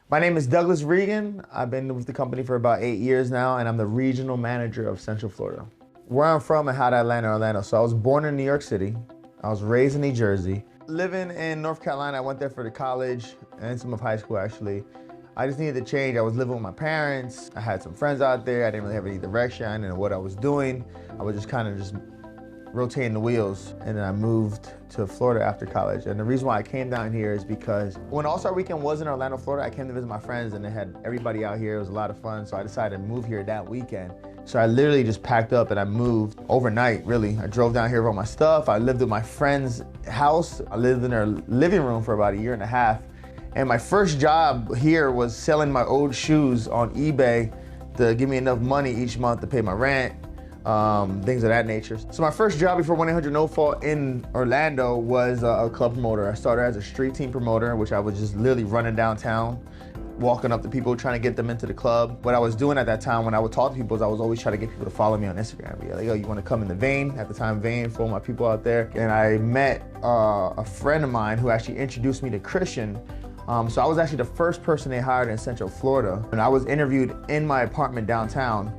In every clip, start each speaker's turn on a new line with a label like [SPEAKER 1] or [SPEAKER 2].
[SPEAKER 1] My name is Douglas Regan. I've been with the company for about 8 years now, and I'm the regional manager of Central Florida. Where I'm from and how I landed in Orlando. So I was born in New York City. I was raised in New Jersey. Living in North Carolina, I went there for the college and some of high school actually. I just needed to change. I was living with my parents. I had some friends out there. I didn't really have any direction. I didn't know what I was doing. I was just kind of rotating the wheels. And then I moved to Florida after college. And the reason why I came down here is because when All-Star Weekend was in Orlando, Florida, I came to visit my friends and they had everybody out here. It was a lot of fun. So I decided to move here that weekend. So I literally just packed up and I moved overnight, really. I drove down here with all my stuff. I lived at my friend's house. I lived in their living room for about 1.5 years. And my first job here was selling my old shoes on eBay to give me enough money each month to pay my rent, things of that nature. So my first job before 1-800-NO-FAULT in Orlando was a club promoter. I started as a street team promoter, which I was just literally running downtown, walking up to people, trying to get them into the club. What I was doing at that time when I would talk to people is I was always trying to get people to follow me on Instagram. Be like, yo, you want to come in the vein? At the time, Vein, for all my people out there. And I met a friend of mine who actually introduced me to Christian. So I was actually the first person they hired in Central Florida. And I was interviewed in my apartment downtown.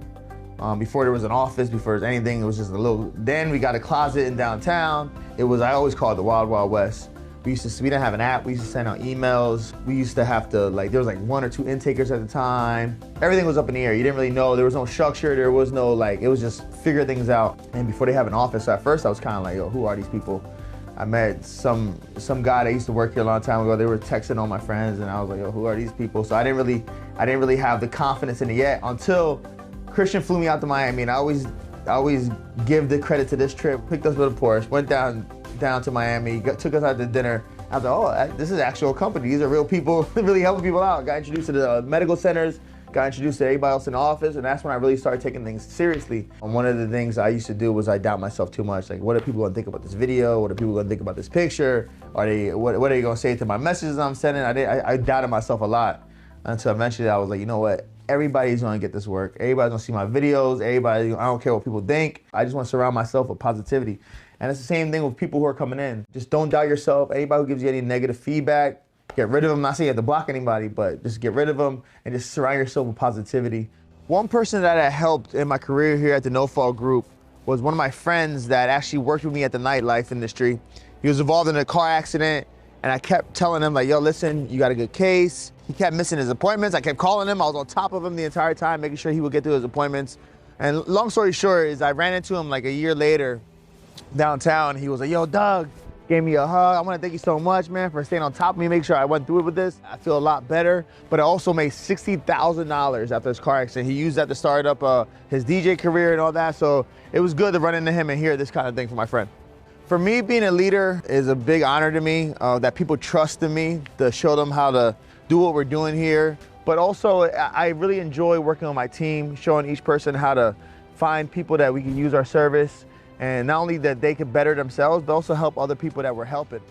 [SPEAKER 1] Before there was an office, before there was anything, it was just a little, then we got a closet in downtown. It was, I always call it the Wild Wild West. We didn't have an app, we used to send out emails. We used to have to, there was 1 or 2 intakers at the time. Everything was up in the air. You didn't really know, there was no structure, there was no it was just figure things out. And before they have an office, so at first I was kind of like, yo, who are these people? I met some guy that used to work here a long time ago. They were texting all my friends and I was like, yo, who are these people? So I didn't really have the confidence in it yet until Christian flew me out to Miami. And I always give the credit to this trip. Picked us with a Porsche, went down to Miami, took us out to dinner. I was like, oh, this is actual company. These are real people, really helping people out. Got introduced to the medical centers, got introduced to everybody else in the office, and that's when I really started taking things seriously. And one of the things I used to do was I doubt myself too much. Like, what are people gonna think about this video? What are people gonna think about this picture? What are they gonna say to my messages I'm sending? I doubted myself a lot until eventually I was like, you know what? Everybody's gonna get this work. Everybody's gonna see my videos. I don't care what people think. I just wanna surround myself with positivity. And it's the same thing with people who are coming in. Just don't doubt yourself. Anybody who gives you any negative feedback, get rid of them. I'm not saying you have to block anybody, but just get rid of them and just surround yourself with positivity. One person that I helped in my career here at the No Fault Group was one of my friends that actually worked with me at the nightlife industry. He was involved in a car accident, and I kept telling him, like, yo, listen, you got a good case. He kept missing his appointments. I kept calling him. I was on top of him the entire time, making sure he would get to his appointments. And long story short is I ran into him like a year later downtown. He was like, yo, Doug, gave me a hug. I want to thank you so much, man, for staying on top of me, make sure I went through it with this. I feel a lot better, but I also made $60,000 after this car accident. He used that to start up his DJ career and all that, so it was good to run into him and hear this kind of thing from my friend. For me, being a leader is a big honor to me, that people trust in me to show them how to do what we're doing here. But also, I really enjoy working on my team, showing each person how to find people that we can use our service, and not only that they can better themselves, but also help other people that we're helping.